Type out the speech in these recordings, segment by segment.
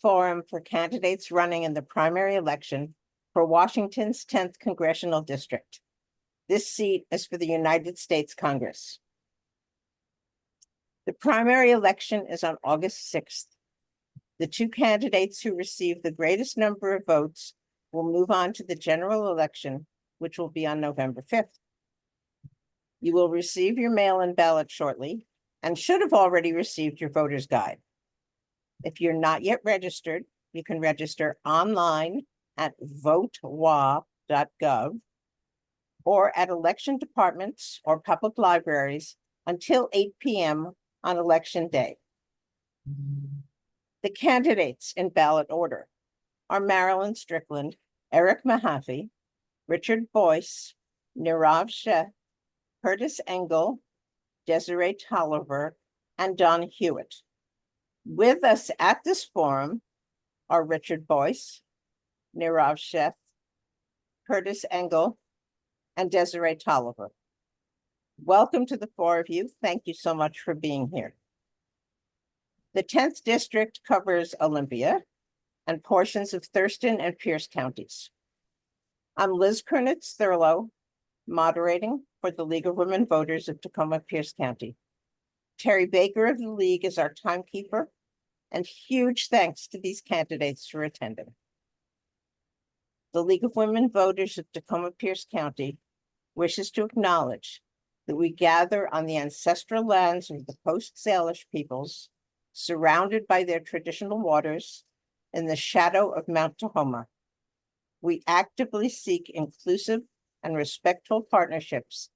forum for candidates running in the primary election for Washington's 10th Congressional District. This seat is for the United States Congress. The primary election is on August 6th. The two candidates who receive the greatest number of votes will move on to the general election, which will be on November 5th. You will receive your mail-in ballot shortly and should have already received your voter's guide. If you're not yet registered, you can register online at votewa.gov or at election departments or public libraries until 8 p.m. on election day. The candidates in ballot order are Marilyn Strickland, Eric Mahaffy, Richard Boyce, Nirav Sheth, Kurtis Engle, Desirée Toliver, and Don Hewett. With us at this forum are Richard Boyce, Nirav Sheth, Kurtis Engle, and Desirée Toliver. Welcome to the four of you. Thank you so much for being here. The 10th district covers Olympia and portions of Thurston and Pierce counties. I'm Liz Kurnitz-Thurlow, moderating for the League of Women Voters of Tacoma-Pierce County. Terry Baker of the League is our timekeeper, and huge thanks to these candidates for attending. The League of Women Voters of Tacoma-Pierce County wishes to acknowledge that we gather on the ancestral lands of the post-Salish peoples, surrounded by their traditional waters in the shadow of Mount Tahoma. We actively seek inclusive and respectful partnerships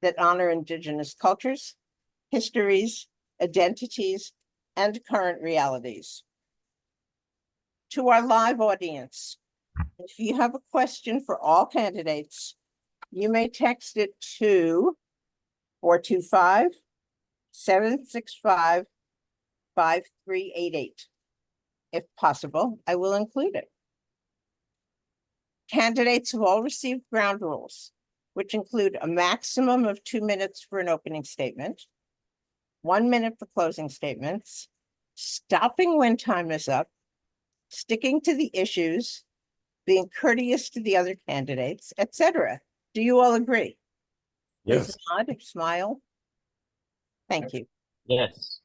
that honor Indigenous cultures, histories, identities, and current realities. To our live audience, if you have a question for all candidates, you may text it to 425-765-5388. If possible, I will include it. Candidates have all received ground rules, which include a maximum of 2 minutes for an opening statement, 1 minute for closing statements, stopping when time is up, sticking to the issues, being courteous to the other candidates, etc. Do you all agree? Yes. Please nod, smile. Thank you. Yes.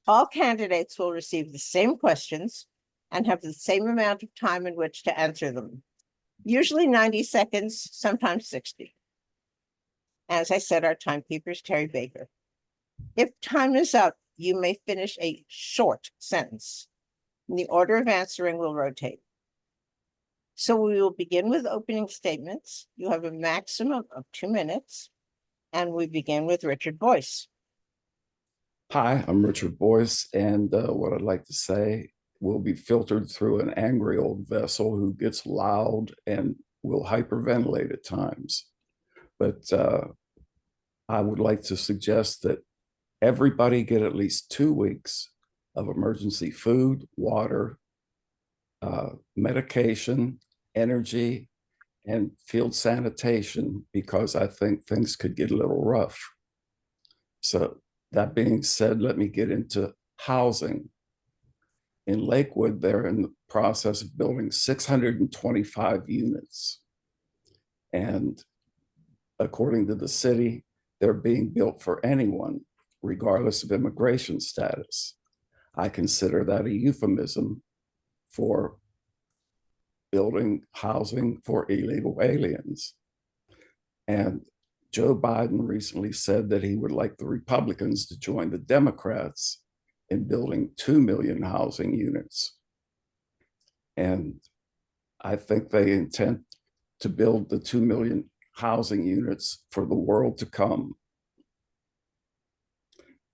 All candidates will receive the same questions and have the same amount of time in which to answer them. Usually 90 seconds, sometimes 60. As I said, our timekeeper is Terry Baker. If time is up, you may finish a short sentence. The order of answering will rotate. So we will begin with opening statements. You have a maximum of 2 minutes, and we begin with Richard Boyce. Hi, I'm Richard Boyce, and what I'd like to say will be filtered through an angry old vessel who gets loud and will hyperventilate at times. But I would like to suggest that everybody get at least 2 weeks of emergency food, water, medication, energy, and field sanitation, because I think things could get a little rough. So that being said, let me get into housing. In Lakewood, they're in the process of building 625 units. And according to the city, they're being built for anyone, regardless of immigration status. I consider that a euphemism for building housing for illegal aliens. And Joe Biden recently said that he would like the Republicans to join the Democrats in building 2 million housing units. And I think they intend to build the 2 million housing units for the world to come.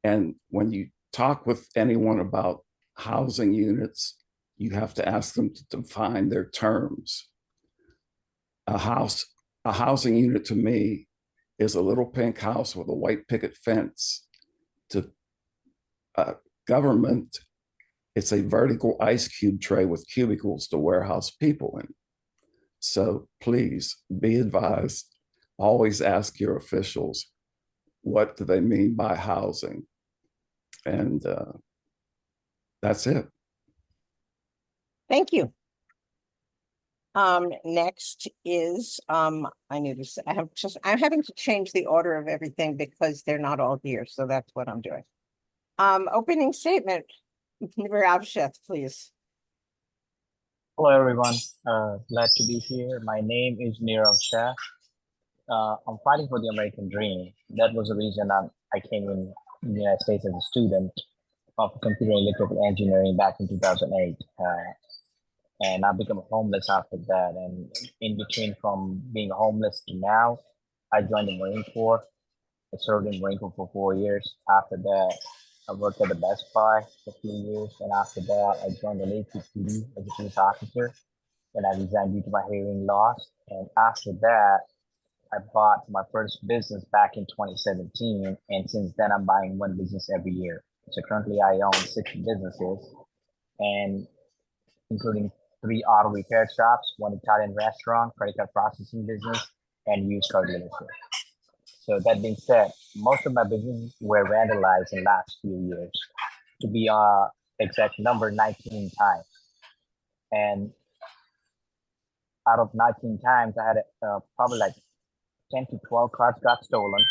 And when you talk with anyone about housing units, you have to ask them to define their terms. A housing unit to me is a little pink house with a white picket fence. To government, it's a vertical ice cube tray with cubicles to warehouse people in. So please be advised, always ask your officials, what do they mean by housing? And that's it. Thank you. Next is, I'm having to change the order of everything because they're not all here, so that's what I'm doing. Opening statement, Nirav, Sheth, please. Hello, everyone. Glad to be here. My name is Nirav Sheth. I'm fighting for the American dream. That was the reason I came in the United States as a student of computer and electrical engineering back in 2008. And I became homeless after that. And in between from being homeless to now, I joined the Marine Corps. I served in the Marine Corps for 4 years. After that, I worked at the Best Buy for a few years. And after that, I joined the APPD as a police officer. And I resigned due to my hearing loss. And after that, I bought my first business back in 2017. And since then, I'm buying one business every year. So currently, I own 6 businesses, and including 3 auto repair shops, 1 Italian restaurant, credit card processing business, and used car dealership. So that being said, most of my businesses were vandalized in the last few years, to be exact number 19 times. And out of 19 times, I had probably like 10 to 12 cars got stolen.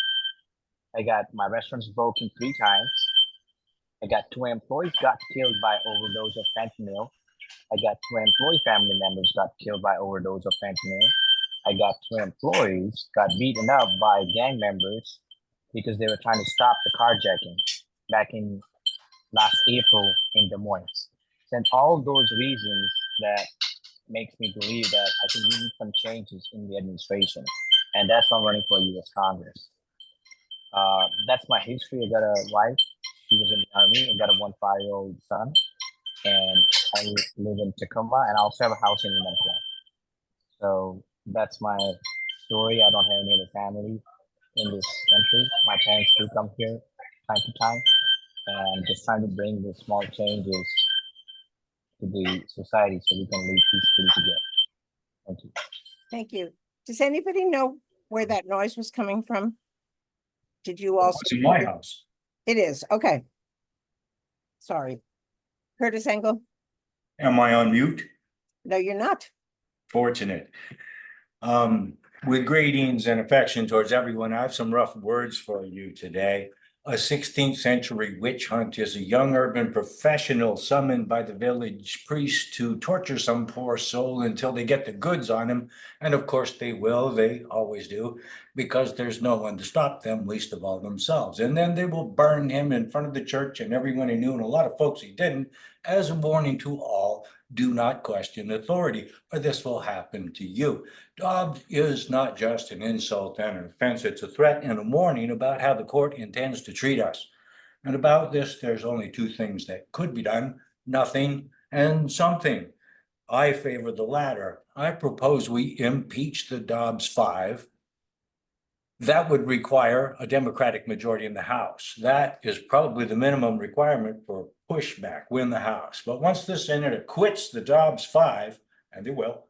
I got my restaurants broken 3 times. I got 2 employees got killed by overdose of fentanyl. I got 2 employee family members got killed by overdose of fentanyl. I got 2 employees got beaten up by gang members because they were trying to stop the carjacking back in last April in Des Moines. And all those reasons that makes me believe that I think we need some changes in the administration. And that's why I'm running for U.S. Congress. That's my history. I got a wife. She was in the Army. I got a 1-5-year-old son. And I live in Tacoma, and I also have a house in Engle. So that's my story. I don't have any other family in this country. My parents do come here time to time, and just trying to bring the small changes to the society so we can live peacefully together. Thank you. Thank you. Does anybody know where that noise was coming from? Did you also? It's in my house. It is, okay. Sorry. Kurtis, Engle? Am I on mute? No, you're not. Fortunate. With greetings and affection towards everyone, I have some rough words for you today. A 16th century witch hunt is a young urban professional summoned by the village priest to torture some poor soul until they get the goods on him. And of course they will, they always do, because there's no one to stop them, least of all themselves. And then they will burn him in front of the church and everyone he knew, and a lot of folks he didn't, as a warning to all, do not question authority, or this will happen to you. Dobbs is not just an insult and an offense, it's a threat and a warning about how the court intends to treat us. And about this, there's only 2 things that could be done: nothing and something. I favor the latter. I propose we impeach the Dobbs 5. That would require a Democratic majority in the House. That is probably the minimum requirement for pushback, win the House. But once the Senate acquits the Dobbs 5, and they will,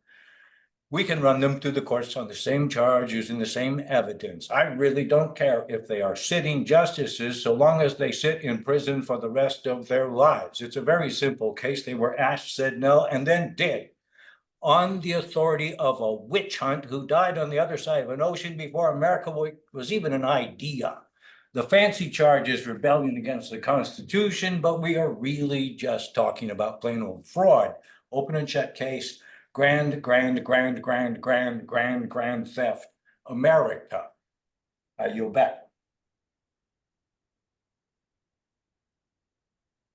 we can run them through the courts on the same charge using the same evidence. I really don't care if they are sitting justices, so long as they sit in prison for the rest of their lives. It's a very simple case. They were asked, said no, and then did, on the authority of a witch hunt who died on the other side of an ocean before America was even an idea. The fancy charge is rebellion against the Constitution, but we are really just talking about plain old fraud. Open and shut case, grand theft, America. I yield back.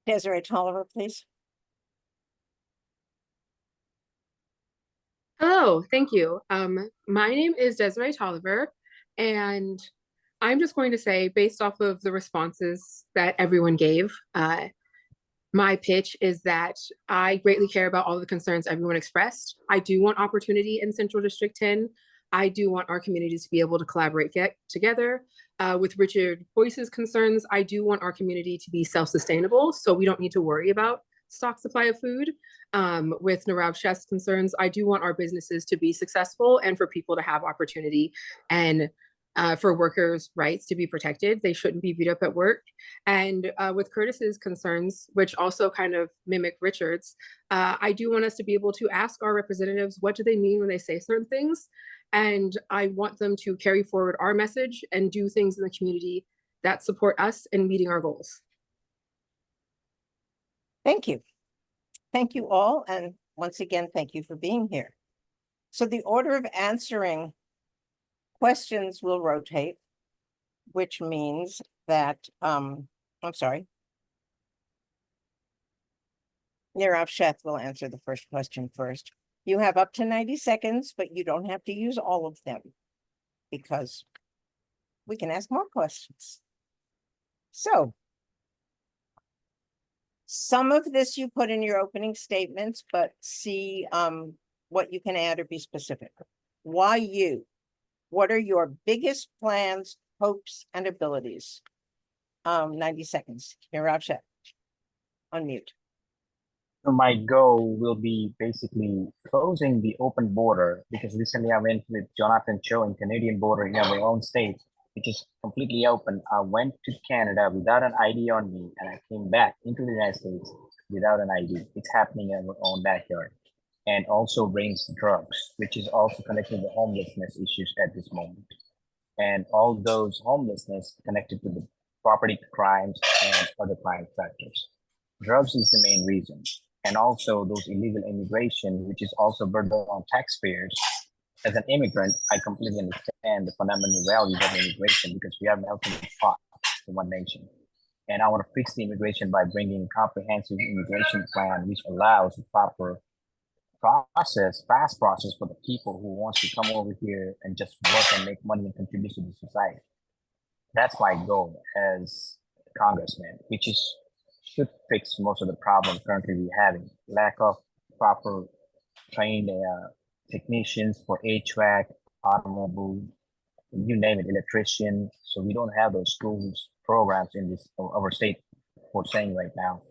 Desirée Toliver, please. Hello, thank you. My name is Desirée Toliver, and I'm just going to say, based off of the responses that everyone gave, my pitch is that I greatly care about all the concerns everyone expressed. I do want opportunity in Central District 10. I do want our communities to be able to collaborate together. With Richard Boyce's concerns, I do want our community to be self-sustainable, so we don't need to worry about stock supply of food. With Nirav Sheth's concerns, I do want our businesses to be successful and for people to have opportunity. And for workers' rights to be protected. They shouldn't be beat up at work. And with Kurtis's concerns, which also kind of mimic Richard's, I do want us to be able to ask our representatives, what do they mean when they say certain things? And I want them to carry forward our message and do things in the community that support us in meeting our goals. Thank you. Thank you all. And once again, thank you for being here. So the order of answering questions will rotate, which means that, I'm sorry. Nirav Sheth will answer the first question first. You have up to 90 seconds, but you don't have to use all of them because we can ask more questions. So some of this you put in your opening statements, but see what you can add or be specific. Why you? What are your biggest plans, hopes, and abilities? 90 seconds. Nirav Sheth, unmute. So my goal will be basically closing the open border, because recently I went with Jonathan Cho in Canadian border in our own state, which is completely open. I went to Canada without an ID on me, and I came back into the United States without an ID. It's happening in our own backyard. And also brings drugs, which is also connected to homelessness issues at this moment. And all those homelessness connected to the property crimes and other crime factors. Drugs is the main reason. And also those illegal immigration, which is also burden on taxpayers. As an immigrant, I completely understand the fundamental values of immigration, because we are melting pot in one nation. And I want to fix the immigration by bringing a comprehensive immigration plan, which allows a proper process, fast process for the people who wants to come over here and just work and make money and contribute to the society. That's my goal as a congressman, which is should fix most of the problems currently we're having. Lack of proper trained technicians for HVAC, automobile, you name it, electrician. So we don't have those schools programs in this our state for saying right now.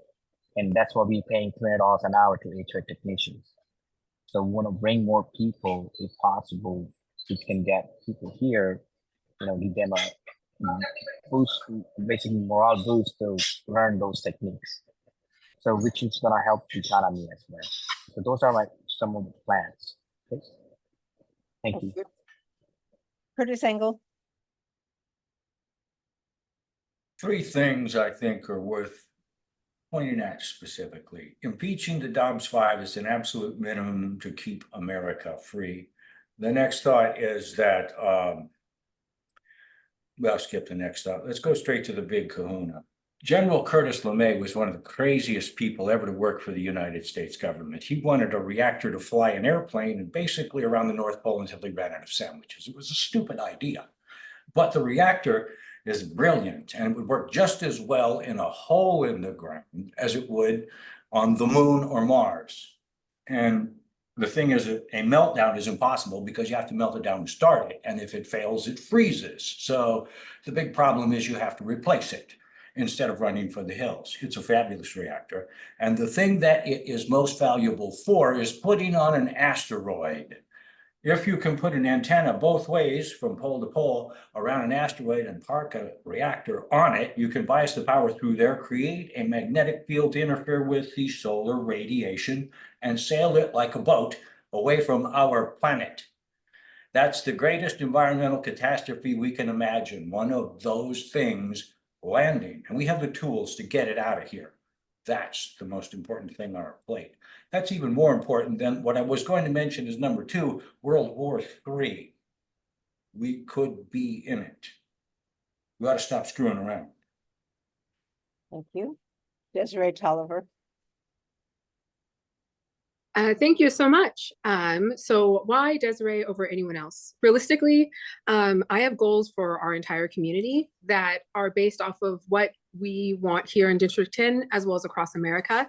And that's why we're paying $20 an hour to HVAC technicians. So we want to bring more people if possible. We can get people here, give them a boost, basically morale boost to learn those techniques. So which is gonna help the economy as well. So those are some of the plans. Okay? Thank you. Kurtis Engle. Three things I think are worth pointing at specifically. Impeaching the Dobbs 5 is an absolute minimum to keep America free. The next thought is that, well, skip the next thought. Let's go straight to the big kahuna. General Curtis LeMay was one of the craziest people ever to work for the United States government. He wanted a reactor to fly an airplane and basically around the North Pole until he ran out of sandwiches. It was a stupid idea, but the reactor is brilliant and it would work just as well in a hole in the ground as it would on the moon or Mars. And the thing is, a meltdown is impossible because you have to melt it down to start it. And if it fails, it freezes. So the big problem is you have to replace it instead of running for the hills. It's a fabulous reactor. And the thing that it is most valuable for is putting on an asteroid. If you can put an antenna both ways from pole to pole around an asteroid and park a reactor on it, you can bias the power through there, create a magnetic field to interfere with the solar radiation and sail it like a boat away from our planet. That's the greatest environmental catastrophe we can imagine. One of those things landing, and we have the tools to get it out of here. That's the most important thing on our plate. That's even more important than what I was going to mention is number 2, World War III. We could be in it. We ought to stop screwing around. Thank you. Desirée Toliver. Thank you so much. So why Desirée over anyone else? Realistically, I have goals for our entire community that are based off of what we want here in District 10, as well as across America.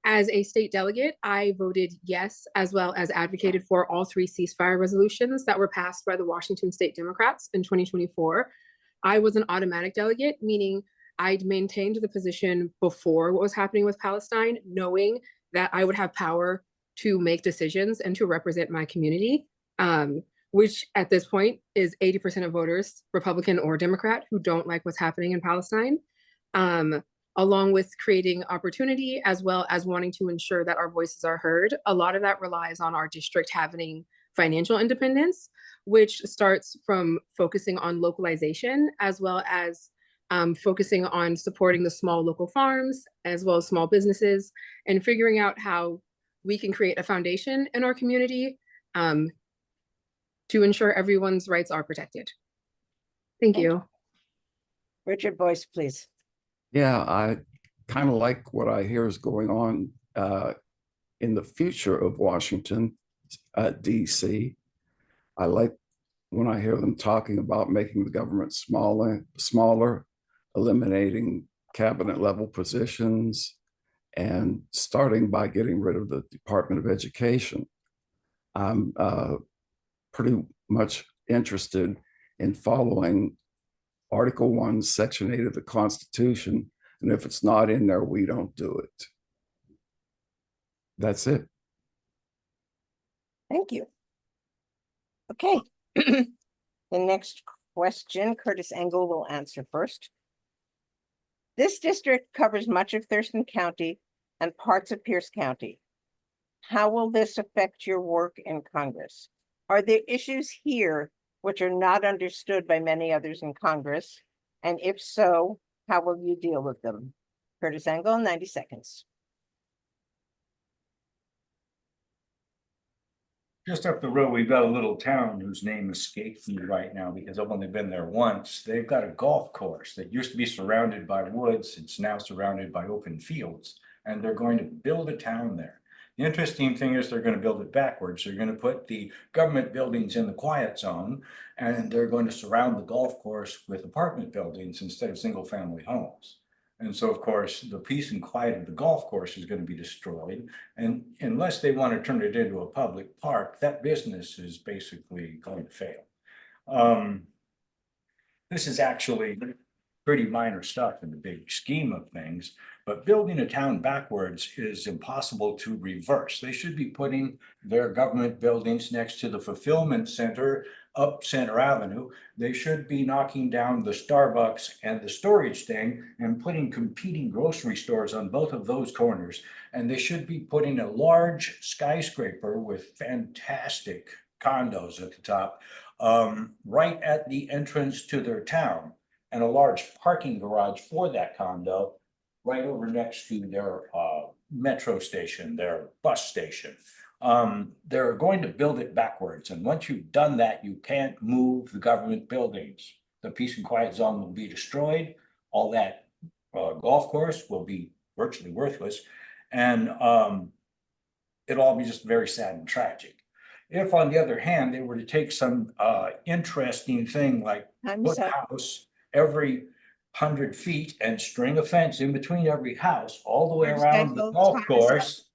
As a state delegate, I voted yes, as well as advocated for all 3 ceasefire resolutions that were passed by the Washington State Democrats in 2024. I was an automatic delegate, meaning I'd maintained the position before what was happening with Palestine, knowing that I would have power to make decisions and to represent my community. which at this point is 80% of voters, Republican or Democrat, who don't like what's happening in Palestine, along with creating opportunity as well as wanting to ensure that our voices are heard. A lot of that relies on our district having financial independence, which starts from focusing on localization as well as focusing on supporting the small local farms as well as small businesses and figuring out how we can create a foundation in our community to ensure everyone's rights are protected. Thank you. Richard Boyce, please. Yeah, I kind of like what I hear is going on in the future of Washington, DC. I like when I hear them talking about making the government smaller, eliminating cabinet level positions, and starting by getting rid of the Department of Education. I'm pretty much interested in following Article 1, Section 8 of the Constitution, and if it's not in there, we don't do it. That's it. Thank you. Okay. The next question, Kurtis Engle will answer first. This district covers much of Thurston County and parts of Pierce County. How will this affect your work in Congress? Are there issues here which are not understood by many others in Congress? And if so, how will you deal with them? Kurtis Engle, 90 seconds. Just up the road, we've got a little town whose name escapes me right now because I've only been there once. They've got a golf course that used to be surrounded by woods. It's now surrounded by open fields, and they're going to build a town there. The interesting thing is they're going to build it backwards. They're going to put the government buildings in the quiet zone, and they're going to surround the golf course with apartment buildings instead of single family homes. And so, of course, the peace and quiet of the golf course is going to be destroyed. And unless they want to turn it into a public park, that business is basically going to fail. This is actually pretty minor stuff in the big scheme of things, but building a town backwards is impossible to reverse. They should be putting their government buildings next to the fulfillment center up Center Avenue. They should be knocking down the Starbucks and the storage thing and putting competing grocery stores on both of those corners. And they should be putting a large skyscraper with fantastic condos at the top, right at the entrance to their town, and a large parking garage for that condo right over next to their metro station, their bus station. They're going to build it backwards. And once you've done that, you can't move the government buildings. The peace and quiet zone will be destroyed. All that golf course will be virtually worthless. And it'll all be just very sad and tragic. If, on the other hand, they were to take some interesting thing like put a house every 100 feet and string a fence in between every house all the way around the golf course,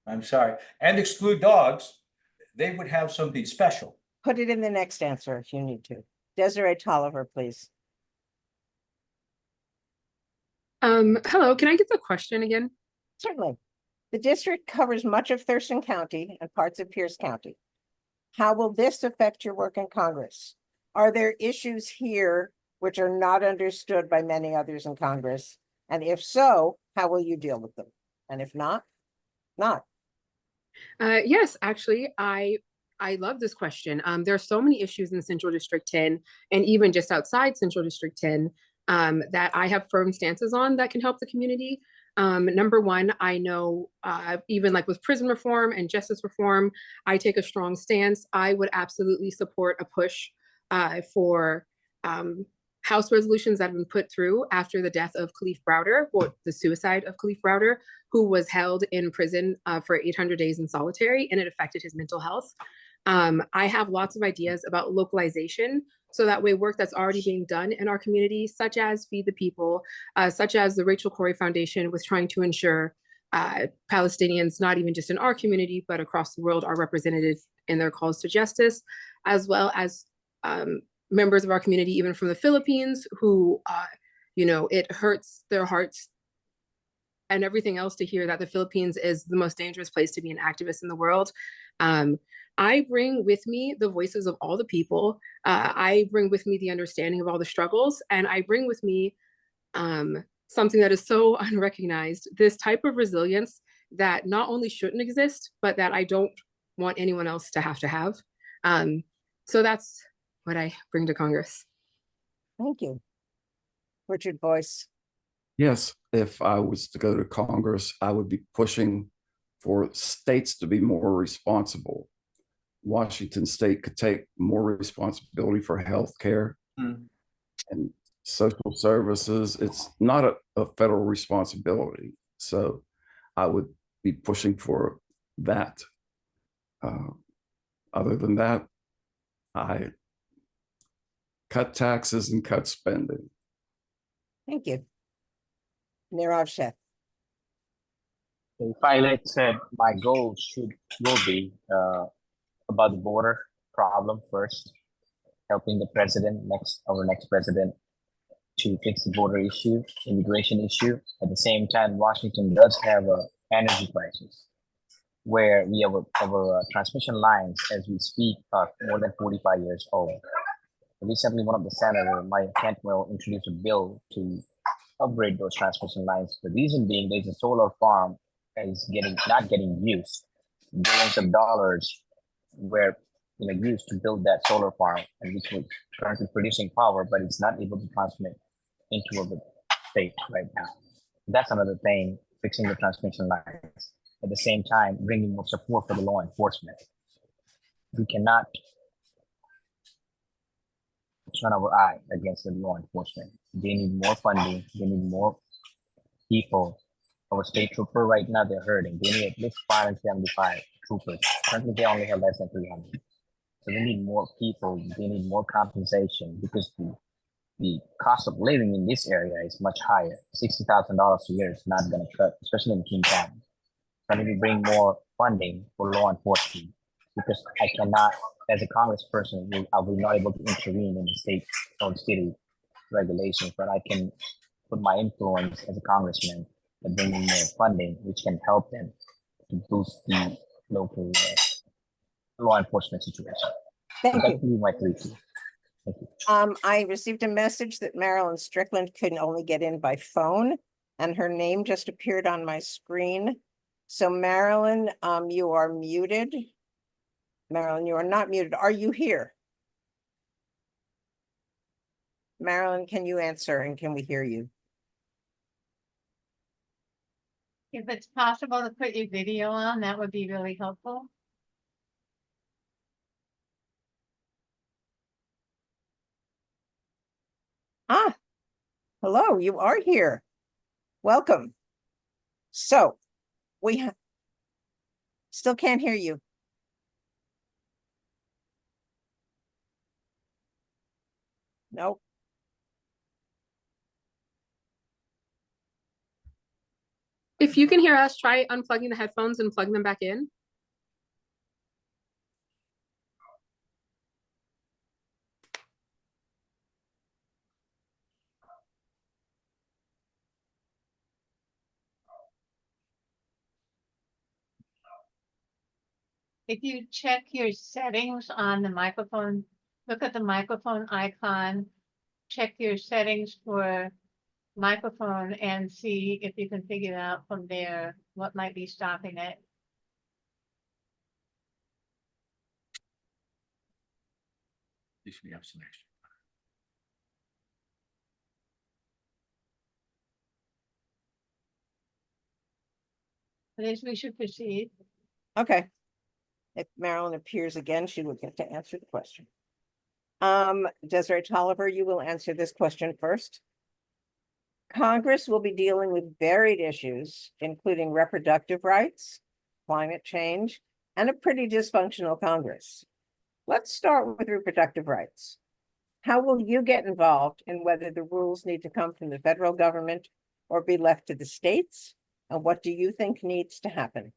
I'm sorry, and exclude dogs, they would have something special. Put it in the next answer if you need to. Desirée Toliver, please. Hello, can I get the question again? Certainly. The district covers much of Thurston County and parts of Pierce County. How will this affect your work in Congress? Are there issues here which are not understood by many others in Congress? And if so, how will you deal with them? And if not, not. Yes, actually, I love this question. There are so many issues in Central District 10 and even just outside Central District 10 that I have firm stances on that can help the community. Number one, I know even like with prison reform and justice reform, I take a strong stance. I would absolutely support a push for House resolutions that have been put through after the death of Kalief Browder, or the suicide of Kalief Browder, who was held in prison for 800 days in solitary, and it affected his mental health. I have lots of ideas about localization, so that way work that's already being done in our community, such as Feed the People, such as the Rachel Corrie Foundation was trying to ensure Palestinians, not even just in our community, but across the world, are represented in their calls to justice, as well as members of our community, even from the Philippines, who, you know, it hurts their hearts and everything else to hear that the Philippines is the most dangerous place to be an activist in the world. I bring with me the voices of all the people. I bring with me the understanding of all the struggles, and I bring with me something that is so unrecognized, this type of resilience that not only shouldn't exist, but that I don't want anyone else to have. So that's what I bring to Congress. Thank you. Richard Boyce. Yes, if I was to go to Congress, I would be pushing for states to be more responsible. Washington State could take more responsibility for health care and social services. It's not a federal responsibility. So I would be pushing for that. Other than that, I cut taxes and cut spending. Thank you. Nirav Sheth. If I said my goal will be about the border problem first, helping the president, our next president, to fix the border issue, immigration issue. At the same time, Washington does have a energy crisis where we have our transmission lines as we speak are more than 45 years old. Recently, one of the senators, Mike Cantwell, introduced a bill to upgrade those transmission lines. The reason being, there's a solar farm that is not getting used. Billions of dollars were used to build that solar farm, and which was currently producing power, but it's not able to transmit into a state right now. That's another thing, fixing the transmission lines. At the same time, bringing more support for the law enforcement. We cannot turn our eye against the law enforcement. They need more funding. They need more people. Our state trooper right now, they're hurting. They need at least 575 troopers. Currently, they only have less than 300. So they need more people. They need more compensation because the cost of living in this area is much higher. $60,000 a year is not going to cut, especially in King County. So I need to bring more funding for law enforcement because I cannot, as a congressperson, I will not able to intervene in the state or city regulations, but I can put my influence as a congressman and bring in more funding, which can help them to boost the local law enforcement situation. Thank So that you. would be my 3 keys. Thank you. I received a message that Marilyn Strickland couldn't only get in by phone, and her name just appeared on my screen. So Marilyn, you are muted. Marilyn, you are not muted. Are you here? Marilyn, can you answer and can we hear you? If it's possible to put your video on, that would be really helpful. Ah, hello, you are here. Welcome. So we still can't hear you. Nope. If you can hear us, try unplugging the headphones and plug them back in. If you check your settings on the microphone, look at the microphone icon, check your settings for microphone and see if you can figure out from there what might be stopping it. At least we have some extra. But as we should proceed. Okay. If Marilyn appears again, she will get to answer the question. Desirée Toliver, you will answer this question first. Congress will be dealing with varied issues, including reproductive rights, climate change, and a pretty dysfunctional Congress. Let's start with reproductive rights. How will you get involved in whether the rules need to come from the federal government or be left to the states? And what do you think needs to happen?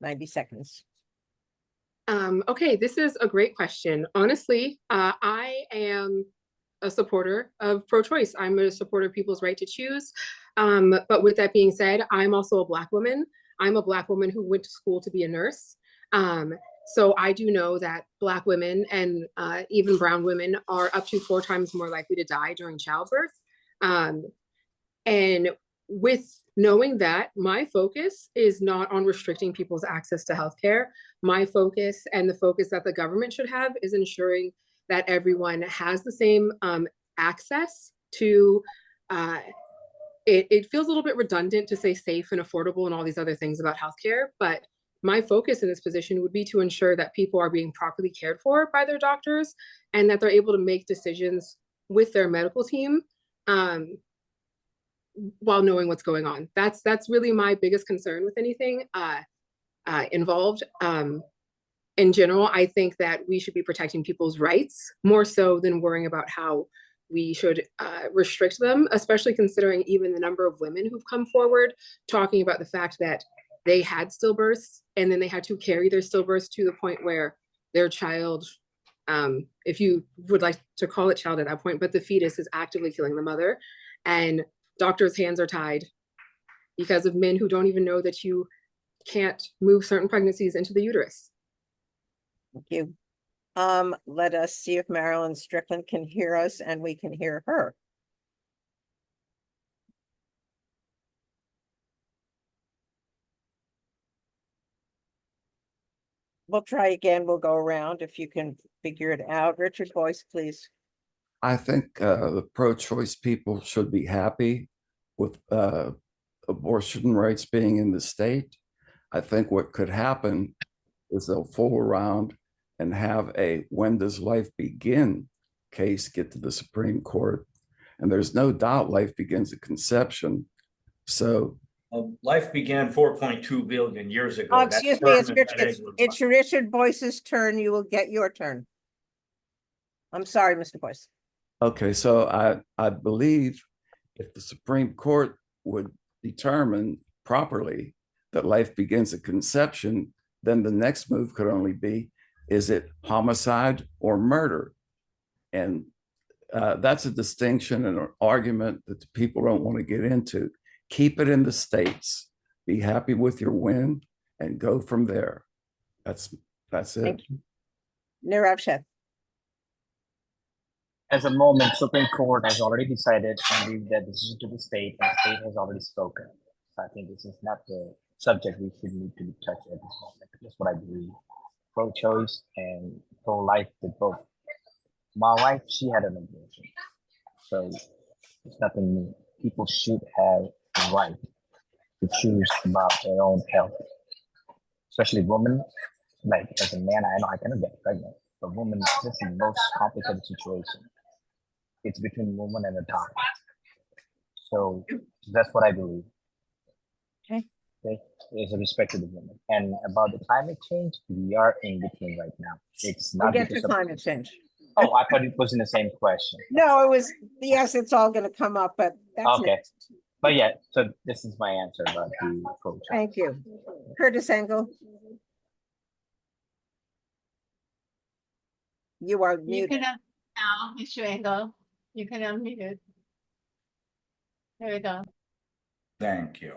90 seconds. Okay, this is a great question. Honestly, I am a supporter of pro-choice. I'm a supporter of people's right to choose. But with that being said, I'm also a Black woman. I'm a Black woman who went to school to be a nurse. So I do know that Black women and even brown women are up to 4 times more likely to die during childbirth. And with knowing that, my focus is not on restricting people's access to healthcare. My focus and the focus that the government should have is ensuring that everyone has the same access to, it feels a little bit redundant to say safe and affordable and all these other things about healthcare, but my focus in this position would be to ensure that people are being properly cared for by their doctors and that they're able to make decisions with their medical team while knowing what's going on. That's really my biggest concern with anything involved. In general, I think that we should be protecting people's rights more so than worrying about how we should restrict them, especially considering even the number of women who've come forward talking about the fact that they had stillbirths and then they had to carry their stillbirths to the point where their child, if you would like to call it child at that point, but the fetus is actively killing the mother. And doctors' hands are tied because of men who don't even know that you can't move certain pregnancies into the uterus. Thank you. Let us see if Marilyn Strickland can hear us and we can hear her. We'll try again. We'll go around if you can figure it out. Richard Boyce, please. I think the pro-choice people should be happy with abortion rights being in the state. I think what could happen is they'll fool around and have a when does life begin case get to the Supreme Court. And there's no doubt life begins at conception. So life began 4.2 billion years ago. Oh, excuse me, it's Richard Boyce's turn. You will get your turn. I'm sorry, Mr. Boyce. okay, so I believe if the Supreme Court would determine properly that life begins at conception, then the next move could only be, is it homicide or murder? And that's a distinction and an argument that the people don't want to get into. Keep it in the states, be happy with your win and go from there. That's it. Nirav, Sheth. As a moment, Supreme Court has already decided and leave that decision to the state, and the state has already spoken. So I think this is not the subject we should need to touch at this moment. That's what I believe. Pro-choice and pro-life, they both. My wife, she had an abortion, so it's nothing new. People should have the right to choose about their own health, especially women. Like as a man, I know I cannot get pregnant, but women, this is the most complicated situation. It's between woman and a doctor. So that's what I believe. Okay. Is a respect to the women. And about the climate change, we are in between right now. It's not We'll get to climate change. Oh, I thought it was in the same question. No, it was, yes, it's all going to come up, but that's Okay. next. But yeah, so this is my answer about the approach. Thank you. Kurtis Engle. You are You muted. can, now, Mr. Engle, you can unmute it. There we go. Thank you.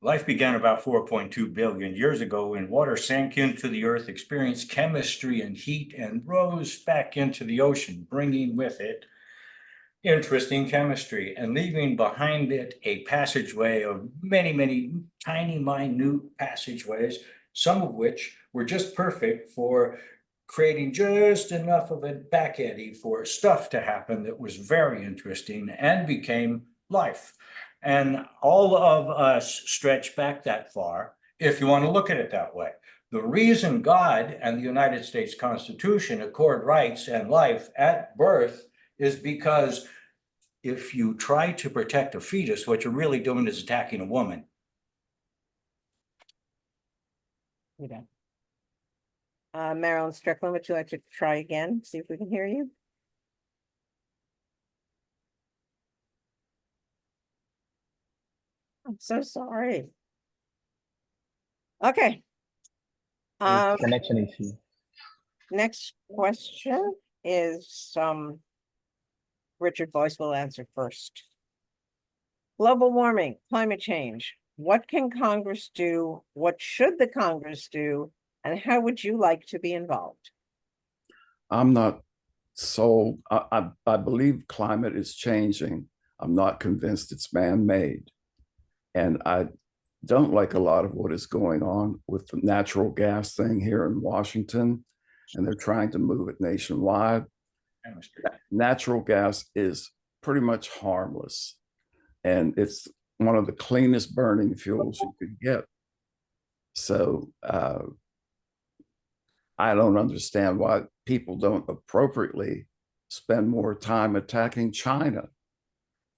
Life began about 4.2 billion years ago when water sank into the earth, experienced chemistry and heat, and rose back into the ocean, bringing with it interesting chemistry and leaving behind it a passageway of many, many tiny, minute passageways, some of which were just perfect for creating just enough of a back eddy for stuff to happen that was very interesting and became life. And all of us stretch back that far, if you want to look at it that way. The reason God and the United States Constitution accord rights and life at birth is because if you try to protect a fetus, what you're really doing is attacking a woman. Marilyn Strickland, would you like to try again? See if we can hear you? I'm so sorry. Okay. Connection issue. Next question is Richard Boyce will answer first. Global warming, climate change. What can Congress do? What should the Congress do? And how would you like to be involved? I'm not sold. I believe climate is changing. I'm not convinced it's man-made. And I don't like a lot of what is going on with the natural gas thing here in Washington, and they're trying to move it nationwide. Natural gas is pretty much harmless, and it's one of the cleanest burning fuels you could get. So I don't understand why people don't appropriately spend more time attacking China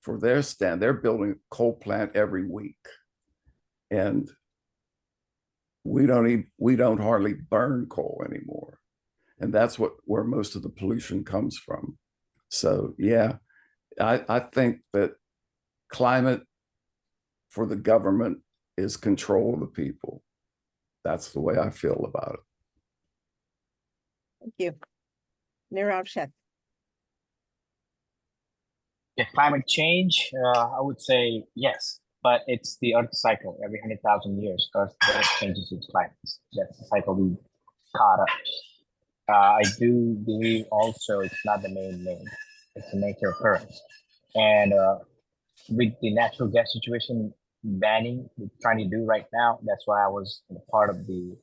for their stand. They're building a coal plant every week, and we don't hardly burn coal anymore, and that's where most of the pollution comes from. So yeah, I think that climate for the government is control of the people. That's the way I feel about it. Thank you. Nirav, Sheth. Yeah, climate change, I would say yes, but it's the Earth cycle. Every 100,000 years, Earth changes its climate. That's the cycle we caught up. I do believe also it's not the man-made. It's a nature occurrence. And with the natural gas situation banning, we're trying to do right now, that's why I was part of the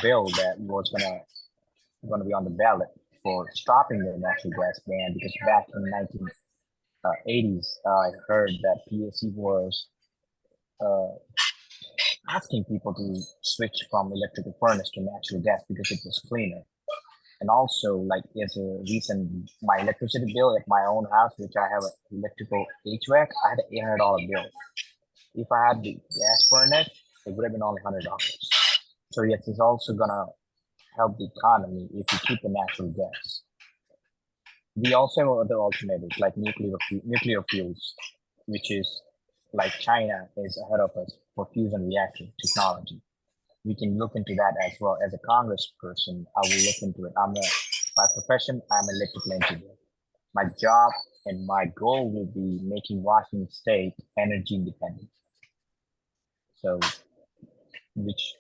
bill that was gonna be on the ballot for stopping the natural gas ban, because back in the 1980s, I heard that PSC was asking people to switch from electrical furnace to natural gas because it was cleaner. And also, like, there's a reason my electricity bill at my own house, which I have an electrical HVAC, I had an $800 bill. If I had the gas furnace, it would have been only $100. So yes, it's also gonna help the economy if you keep the natural gas. We also have other alternatives like nuclear fuels, which is like China is ahead of us for fusion reactor technology. We can look into that as well. As a congressperson, I will look into it. By profession, I'm an electrical engineer. My job and my goal will be making Washington State energy independent. So, which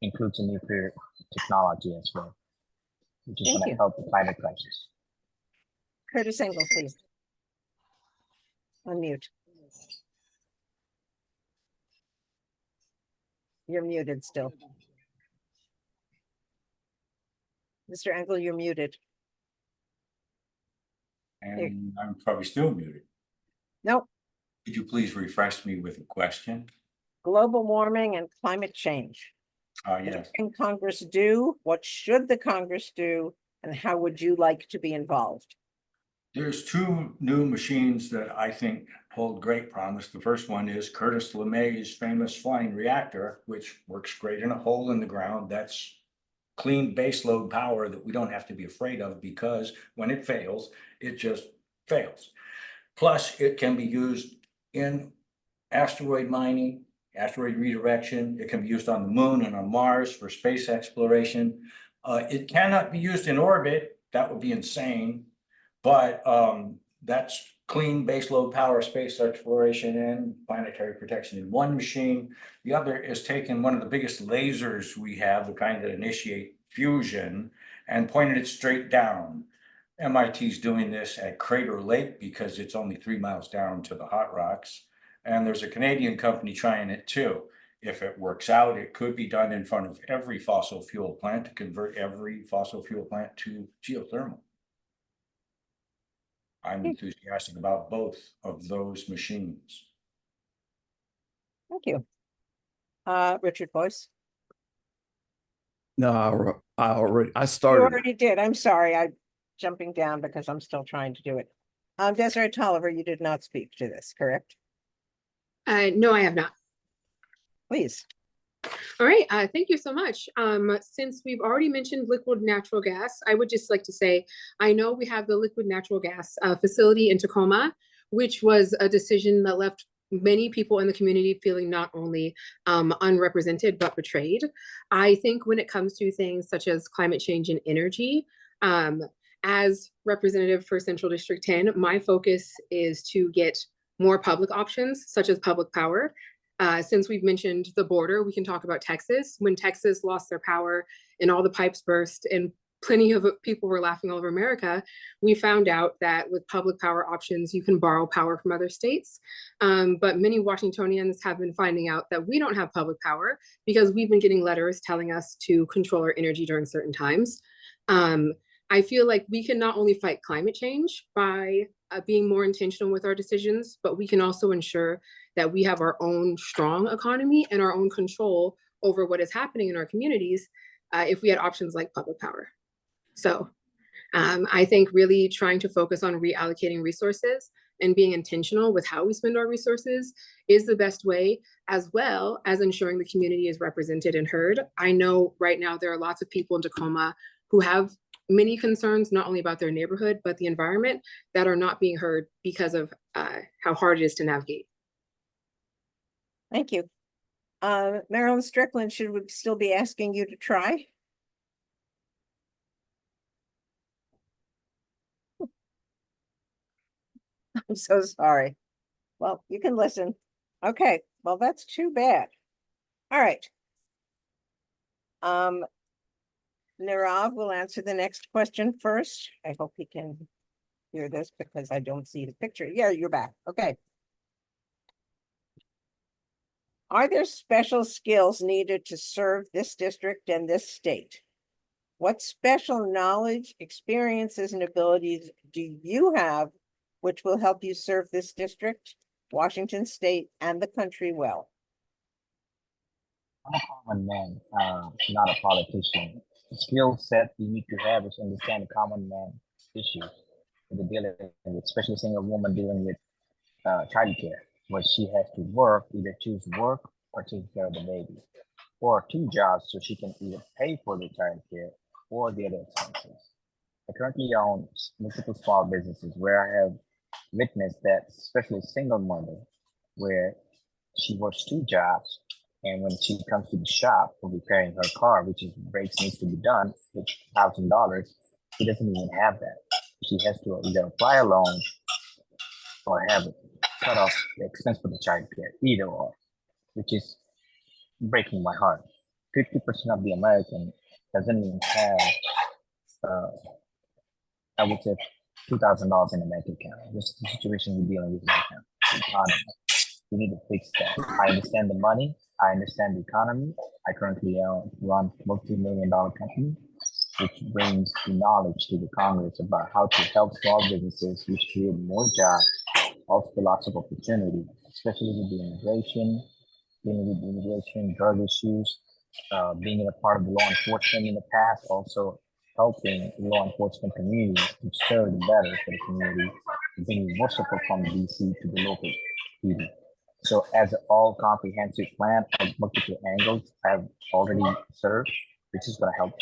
includes a nuclear technology as well, which is going to help the climate crisis. Kurtis Engle, please. Unmute. You're muted still. Mr. Engle, you're muted. And I'm probably still muted. Nope. Could you please refresh me with a question? Global warming and climate change. Yes. What can Congress do? What should the Congress do? And how would you like to be involved? There's two new machines that I think hold great promise. The first one is Curtis LeMay's famous flying reactor, which works great in a hole in the ground. That's clean baseload power that we don't have to be afraid of, because when it fails, it just fails. Plus, it can be used in asteroid mining, asteroid redirection. It can be used on the moon and on Mars for space exploration. It cannot be used in orbit. That would be insane. But that's clean baseload power, space exploration, and planetary protection in one machine. The other is taking one of the biggest lasers we have, the kind that initiate fusion, and pointed it straight down. MIT's doing this at Crater Lake because it's only 3 miles down to the hot rocks. And there's a Canadian company trying it too. If it works out, it could be done in front of every fossil fuel plant to convert every fossil fuel plant to geothermal. I'm enthusiastic about both of those machines. Thank you. Richard Boyce. No, I You started. already did. I'm sorry. I'm jumping down because I'm still trying to do it. Desirée Toliver, you did not speak to this, correct? No, I have not. Please. All right, thank you so much. Since we've already mentioned liquid natural gas, I would just like to say, I know we have the liquid natural gas facility in Tacoma, which was a decision that left many people in the community feeling not only unrepresented, but betrayed. I think when it comes to things such as climate change and energy, as representative for Central District 10, my focus is to get more public options, such as public power. Since we've mentioned the border, we can talk about Texas. When Texas lost their power and all the pipes burst and plenty of people were laughing all over America, we found out that with public power options, you can borrow power from other states. But many Washingtonians have been finding out that we don't have public power because we've been getting letters telling us to control our energy during certain times. I feel like we can not only fight climate change by being more intentional with our decisions, but we can also ensure that we have our own strong economy and our own control over what is happening in our communities if we had options like public power. So I think really trying to focus on reallocating resources and being intentional with how we spend our resources is the best way, as well as ensuring the community is represented and heard. I know right now there are lots of people in Tacoma who have many concerns, not only about their neighborhood, but the environment, that are not being heard because of how hard it is to navigate. Thank you. Marilyn Strickland, should we still be asking you to try? I'm so sorry. Well, you can listen. Okay, well, that's too bad. All right. Nirav will answer the next question first. I hope he can hear this because I don't see the picture. Yeah, you're back. Okay. Are there special skills needed to serve this district and this state? What special knowledge, experiences, and abilities do you have which will help you serve this district, Washington State, and the country well? I'm a common man, not a politician. The skill set you need to have is understand the common man issues that they're dealing with, especially seeing a woman dealing with childcare, where she has to work, either choose work or take care of the baby, or 2 jobs so she can either pay for the childcare or the other expenses. I currently own multiple small businesses where I have witnessed that, especially a single mother, where she works 2 jobs, and when she comes to the shop for repairing her car, which is brakes needs to be done, with $1,000, she doesn't even have that. She has to either apply a loan or have it cut off the expense for the child care, either or, which is breaking my heart. 50% of the American doesn't even have, I would say, $2,000 in a bank account. This is the situation we're dealing with right now. The economy. We need to fix that. I understand the money. I understand the economy. I currently run a multi-million-dollar company, which brings the knowledge to the Congress about how to help small businesses, which create more jobs, also lots of opportunity, especially with the immigration, dealing with the immigration, drug issues, being a part of the law enforcement in the past, also helping law enforcement community to serve better for the community, bringing more support from DC to the local people. So as an all comprehensive plan of multiple angles I've already served, which is going to help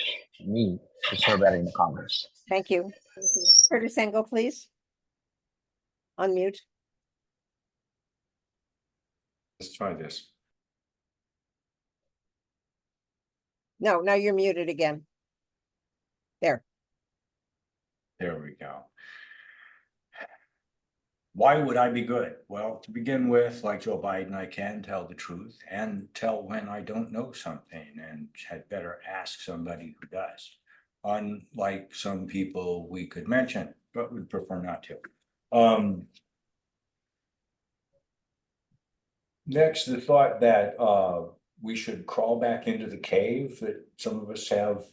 me to serve better in the Congress. Thank you. Kurtis Engle, please. Unmute. Let's try this. No, now you're muted again. There. There we go. Why would I be good? Well, to begin with, like Joe Biden, I can tell the truth and tell when I don't know something and had better ask somebody who does. Unlike some people we could mention, but would prefer not to. Next, the thought that we should crawl back into the cave that some of us have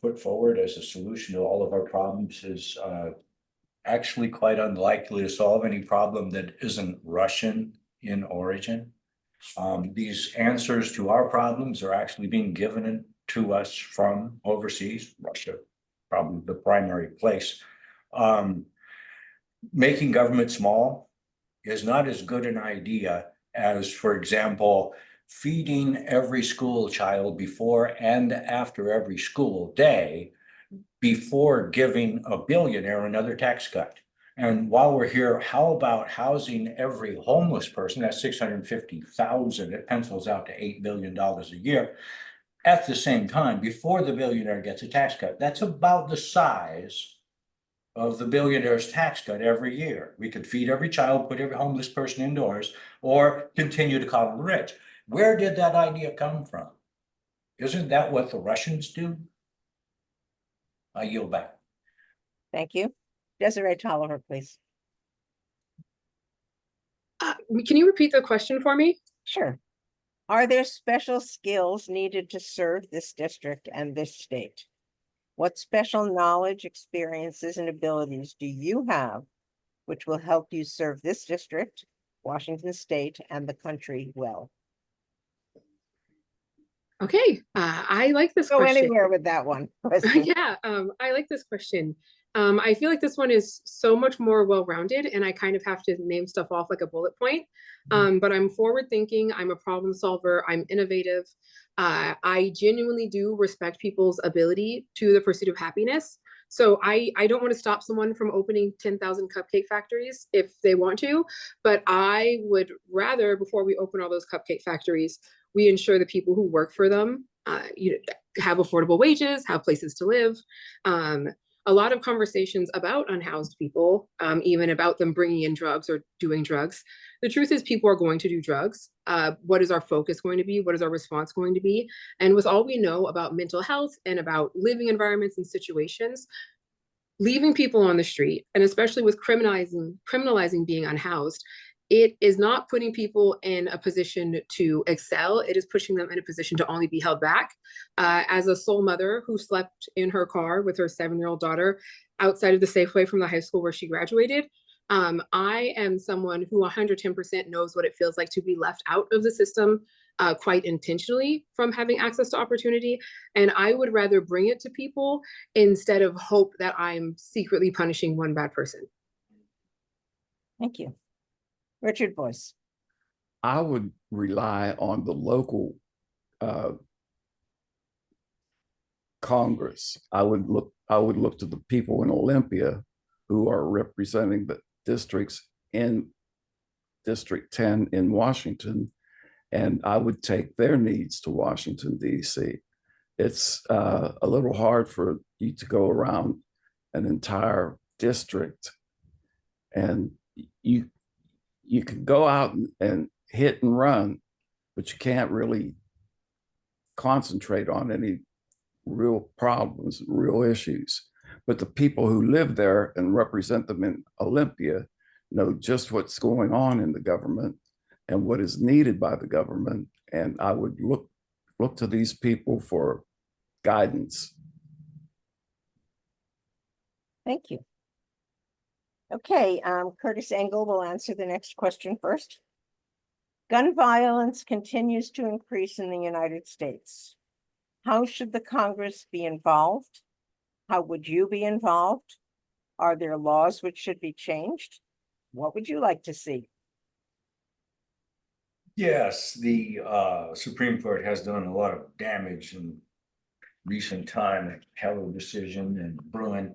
put forward as a solution to all of our problems is actually quite unlikely to solve any problem that isn't Russian in origin. These answers to our problems are actually being given to us from overseas, Russia, probably the primary place. Making government small is not as good an idea as, for example, feeding every school child before and after every school day before giving a billionaire another tax cut. And while we're here, how about housing every homeless person? That's 650,000. It pencils out to $8 billion a year at the same time before the billionaire gets a tax cut. That's about the size of the billionaire's tax cut every year. We could feed every child, put every homeless person indoors, or continue to coddle the rich. Where did that idea come from? Isn't that what the Russians do? I yield back. Thank you. Desiree Toliver, please. Can you repeat the question for me? Sure. Are there special skills needed to serve this district and this state? What special knowledge, experiences, and abilities do you have which will help you serve this district, Washington State, and the country well? Okay, I like this Go question. anywhere with that one. Yeah, I like this question. I feel like this one is so much more well-rounded, and I kind of have to name stuff off like a bullet point. But I'm forward thinking, I'm a problem solver, I'm innovative. I genuinely do respect people's ability to the pursuit of happiness. So I don't want to stop someone from opening 10,000 cupcake factories if they want to, but I would rather, before we open all those cupcake factories, we ensure the people who work for them have affordable wages, have places to live. A lot of conversations about unhoused people, even about them bringing in drugs or doing drugs. The truth is people are going to do drugs. What is our focus going to be? What is our response going to be? And with all we know about mental health and about living environments and situations, leaving people on the street, and especially with criminalizing being unhoused, it is not putting people in a position to excel. It is pushing them in a position to only be held back. As a sole mother who slept in her car with her 7-year-old daughter outside of the Safeway from the high school where she graduated, I am someone who 110% knows what it feels like to be left out of the system quite intentionally from having access to opportunity. And I would rather bring it to people instead of hope that I'm secretly punishing one bad person. Thank you. Richard Boyce. I would rely on the local Congress. I would look to the people in Olympia who are representing the districts in District 10 in Washington, and I would take their needs to Washington, D.C. It's a little hard for you to go around an entire district, and you can go out and hit and run, but you can't really concentrate on any real problems, real issues. But the people who live there and represent them in Olympia know just what's going on in the government and what is needed by the government. And I would look to these people for guidance. Thank you. Okay, Kurtis Engle will answer the next question first. Gun violence continues to increase in the United States. How should the Congress be involved? How would you be involved? Are there laws which should be changed? What would you like to see? Yes, the Supreme Court has done a lot of damage in recent time, Heller decision and Bruin.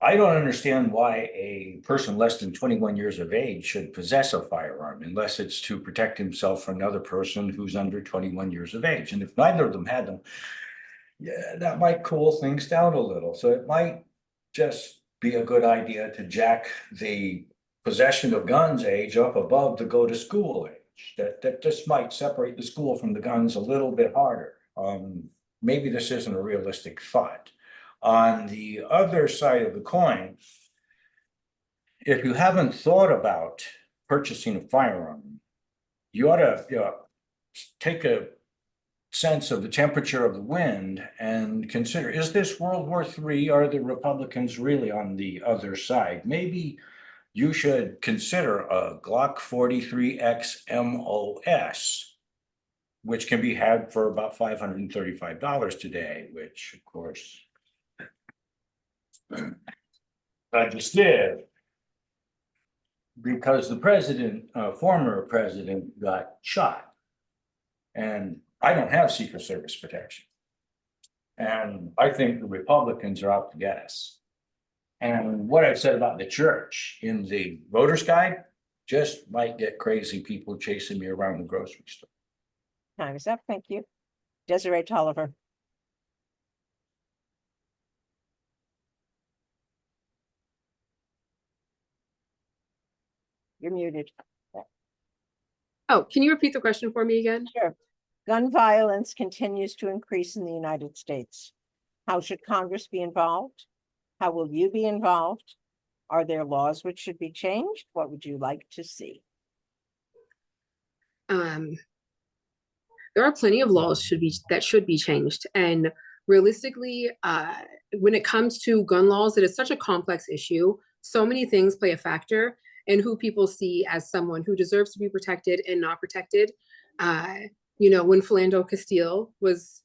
I don't understand why a person less than 21 years of age should possess a firearm unless it's to protect himself from another person who's under 21 years of age. And if neither of them had them, yeah, that might cool things down a little. So it might just be a good idea to jack the possession of guns age up above the go to school age. That just might separate the school from the guns a little bit harder. Maybe this isn't a realistic thought. On the other side of the coin, if you haven't thought about purchasing a firearm, you ought to take a sense of the temperature of the wind and consider, is this World War III? Are the Republicans really on the other side? Maybe you should consider a Glock 43X MOS, which can be had for about $535 today, which of course I just did, because the president, former president, got shot, and I don't have Secret Service protection, and I think the Republicans are out to get us. And what I've said about the church in the voter's guide just might get crazy people chasing me around the grocery store. Time is up. Thank you. Desiree Toliver. You're muted. Oh, can you repeat the question for me again? Sure. Gun violence continues to increase in the United States. How should Congress be involved? How will you be involved? Are there laws which should be changed? What would you like to see? There are plenty of laws that should be changed. And realistically, when it comes to gun laws, it is such a complex issue. So many things play a factor in who people see as someone who deserves to be protected and not protected. You know, when Philando Castile was,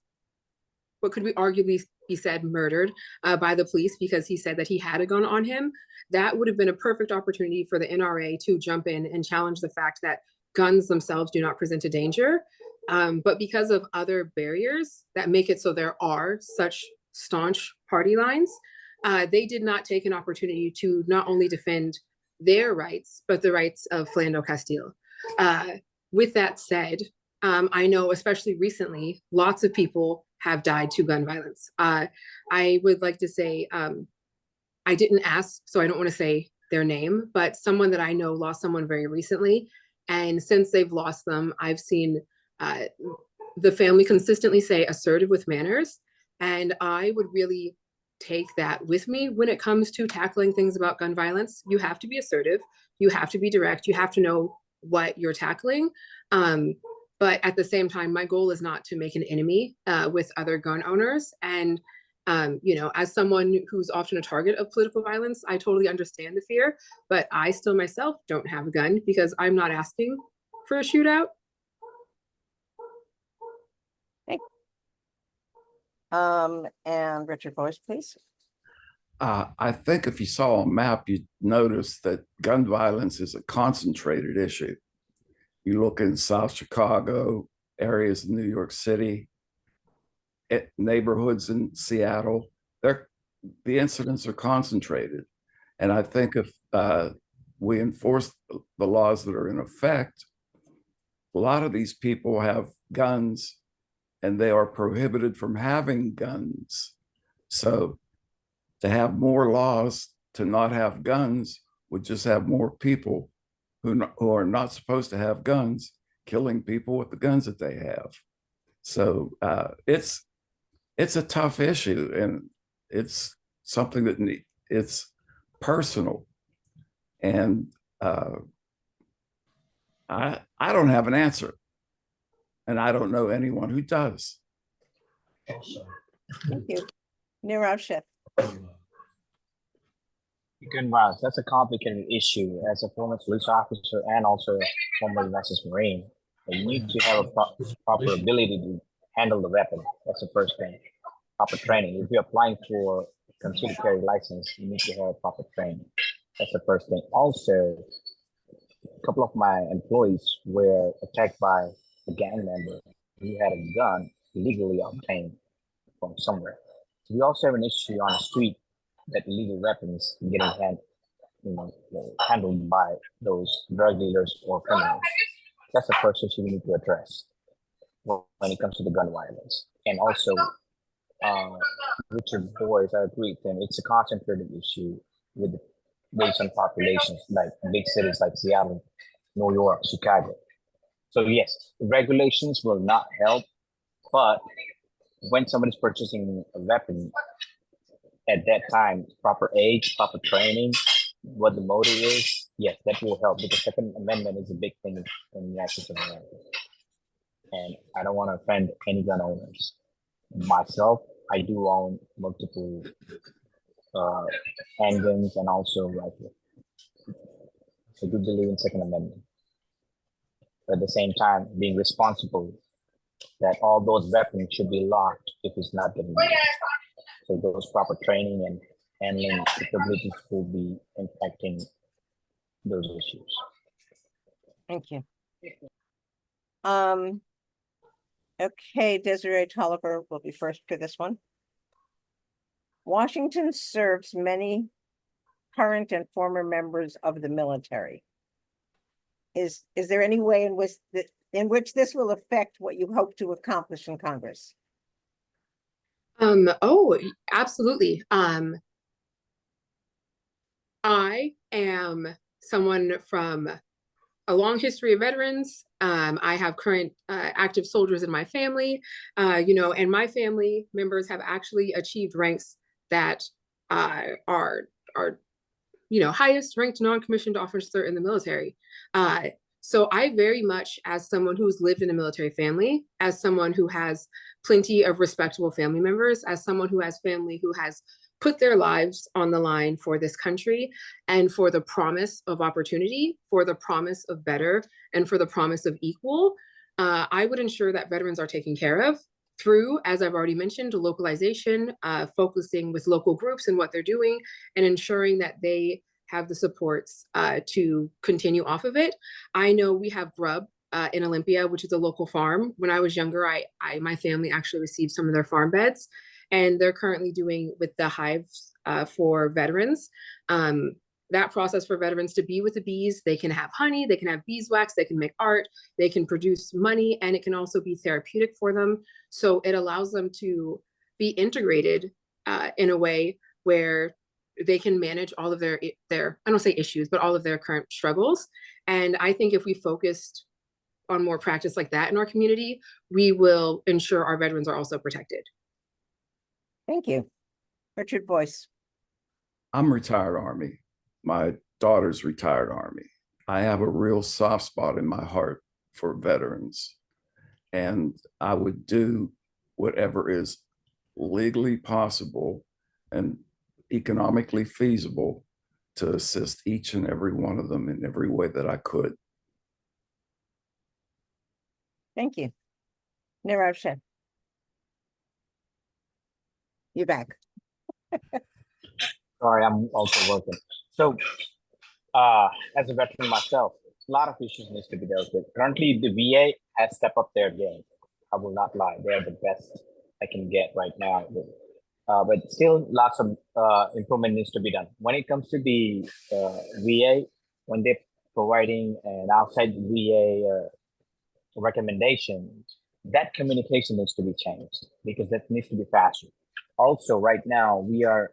what could we arguably be said, murdered by the police because he said that he had a gun on him, that would have been a perfect opportunity for the NRA to jump in and challenge the fact that guns themselves do not present a danger. But because of other barriers that make it so there are such staunch party lines, they did not take an opportunity to not only defend their rights, but the rights of Philando Castile. With that said, I know especially recently, lots of people have died to gun violence. I would like to say, I didn't ask, so I don't want to say their name, but someone that I know lost someone very recently. And since they've lost them, I've seen the family consistently say assertive with manners. And I would really take that with me when it comes to tackling things about gun violence. You have to be assertive, you have to be direct, you have to know what you're tackling. But at the same time, my goal is not to make an enemy with other gun owners. And, you know, as someone who's often a target of political violence, I totally understand the fear, but I still myself don't have a gun because I'm not asking for a shootout. And Richard Boyce, please. I think if you saw a map, you'd notice that gun violence is a concentrated issue. You look in South Chicago, areas in New York City, neighborhoods in Seattle, the incidents are concentrated. And I think if we enforce the laws that are in effect, a lot of these people have guns and they are prohibited from having guns. So to have more laws to not have guns would just have more people who are not supposed to have guns killing people with the guns that they have. So it's a tough issue, and it's something that it's personal. And I don't have an answer, and I don't know anyone who does. Thank you. Nirav, Sheth. Gun violence, that's a complicated issue. As a former police officer and also a former United Marine, you need to have a proper ability to handle the weapon. That's the first thing. Proper training. If you're applying for a concealed carry license, you need to have proper training. That's the first thing. Also, a couple of my employees were attacked by a gang member who had a gun illegally obtained from somewhere. So we also have an issue on the street that illegal weapons getting handled by those drug dealers or criminals. That's the first issue we need to address when it comes to the gun violence. And also, Richard Boyce, I agree with him. It's a concentrated issue based on populations like big cities like Seattle, New York, Chicago. So yes, regulations will not help, but when somebody's purchasing a weapon, at that time, proper age, proper training, what the motive is, yes, that will help, because Second Amendment is a big thing in the United States of America. And I don't want to offend any gun owners. Myself, I do own multiple handguns and also rifles. I do believe in Second Amendment. But at the same time, being responsible that all those weapons should be locked if it's not getting used. So those proper training and handling capabilities will be impacting those issues. Thank you. Okay, Desirée Toliver will be first for this one. Washington serves many current and former members of the military. Is there any way in which this will affect what you hope to accomplish in Congress? Oh, absolutely. I am someone from a long history of veterans. I have current active soldiers in my family, and my family members have actually achieved ranks that are highest ranked non-commissioned officer in the military. So I very much, as someone who's lived in a military family, as someone who has plenty of respectable family members, as someone who has family who has put their lives on the line for this country and for the promise of opportunity, for the promise of better, and for the promise of equal, I would ensure that veterans are taken care of through, as I've already mentioned, localization, focusing with local groups and what they're doing, and ensuring that they have the supports to continue off of it. I know we have Grub in Olympia, which is a local farm. When I was younger, my family actually received some of their farm beds, and they're currently doing with the hives for veterans. That process for veterans to be with the bees, they can have honey, they can have beeswax, they can make art, they can produce money, and it can also be therapeutic for them. So it allows them to be integrated in a way where they can manage all of their, I don't say issues, but all of their current struggles. And I think if we focused on more practice like that in our community, we will ensure our veterans are also protected. Thank you. Richard Boyce. I'm retired Army. My daughter's retired Army. I have a real soft spot in my heart for veterans, and I would do whatever is legally possible and economically feasible to assist each and every one of them in every way that I could. Thank you. Nirav Sheth. You're back. Sorry, I'm also working. So, as a veteran myself, a lot of issues needs to be dealt with. Currently, the VA has stepped up their game. I will not lie; they are the best I can get right now. But still, lots of improvement needs to be done. When it comes to the VA, when they're providing an outside VA recommendation, that communication needs to be changed because that needs to be faster. Also, right now, we are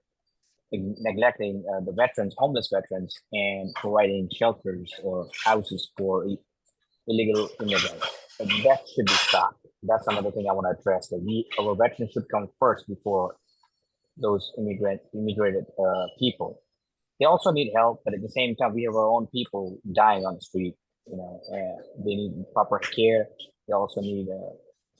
neglecting the veterans, homeless veterans, and providing shelters or houses for illegal immigrants. But that should be stopped. That's another thing I want to address. That our veterans should come first before those immigrated people. They also need help, but at the same time, we have our own people dying on the street. They need proper care. They also need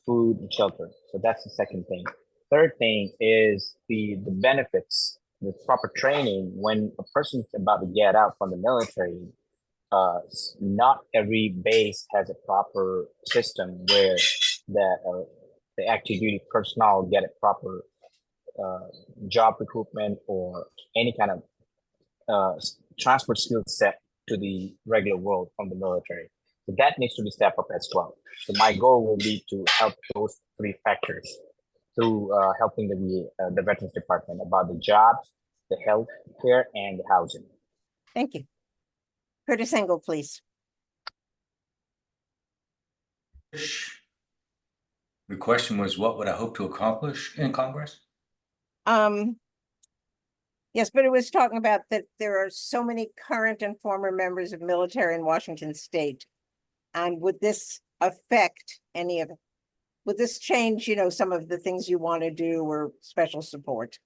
food and shelter. So that's the second thing. Third thing is the benefits, the proper training. When a person's about to get out from the military, not every base has a proper system where the active duty personnel get a proper job recruitment or any kind of transport skill set to the regular world from the military. So that needs to be stepped up as well. So my goal will be to help those three factors through helping the Veterans Department about the jobs, the health care, and the housing. Thank you. Kurtis Engle, please. The question was, what would I hope to accomplish in Congress? Yes, but it was talking about that there are so many current and former members of military in Washington State. And would this affect any of it? Would this change, some of the things you want to do or special support?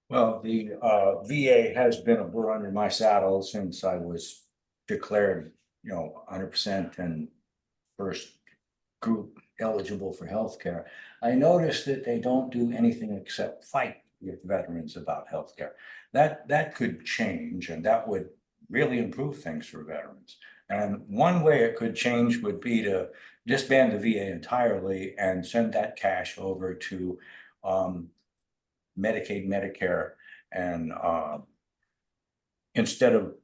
Well, the VA has been a burr under my saddle since I was declared, 100% and first group eligible for healthcare. I noticed that they don't do anything except fight with veterans about healthcare. That could change, and that would really improve things for veterans. And one way it could change would be to disband the VA entirely and send that cash over to Medicaid, Medicare, and instead of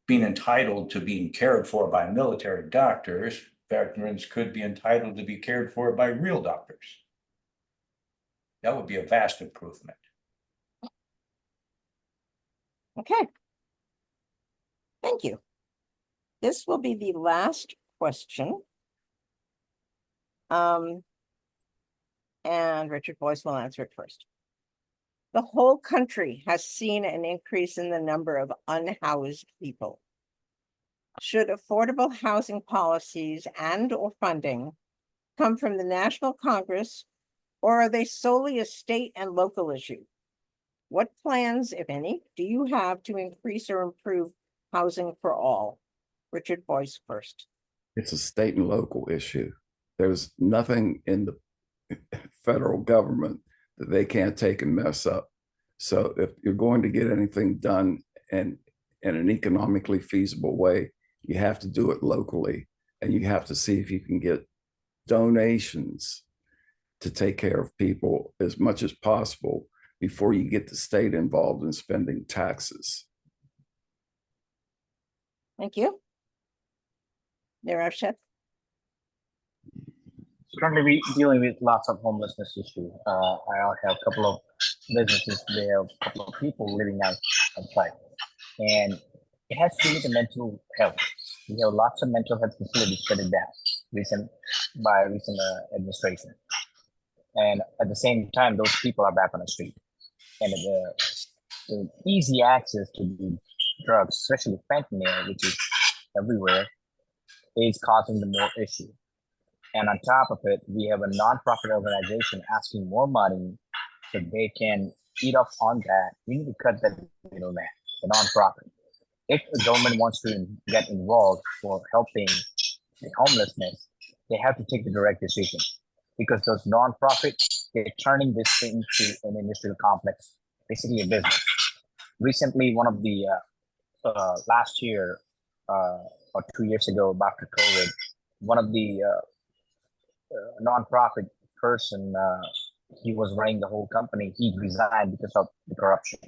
being entitled to being cared for by military doctors, veterans could be entitled to be cared for by real doctors. That would be a vast improvement. Okay. Thank you. This will be the last question. And Richard Boyce will answer it first. The whole country has seen an increase in the number of unhoused people. Should affordable housing policies and or funding come from the National Congress, or are they solely a state and local issue? What plans, if any, do you have to increase or improve housing for all? Richard Boyce first. It's a state and local issue. There's nothing in the federal government that they can't take and mess up. So if you're going to get anything done and in an economically feasible way, you have to do it locally, and you have to see if you can get donations to take care of people as much as possible before you get the state involved in spending taxes. Thank you. Nirav, Sheth. Currently, we dealing with lots of homelessness issue. I have a couple of businesses. They have a couple of people living outside, and it has to do with the mental health. We have lots of mental health facilities shut down recent administration, and at the same time, those people are back on the street, and the easy access to the drugs, especially fentanyl, which is everywhere, is causing the more issue. And on top of it, we have a nonprofit organization asking more money so they can eat off on that. We need to cut that middleman, the nonprofit. If the government wants to get involved for helping the homelessness, they have to take the direct decision, because those nonprofits, they're turning this into an industrial complex, basically a business. Recently, one of the last year or 2 years ago, after COVID, one of the nonprofit person, he was running the whole company. He resigned because of the corruption.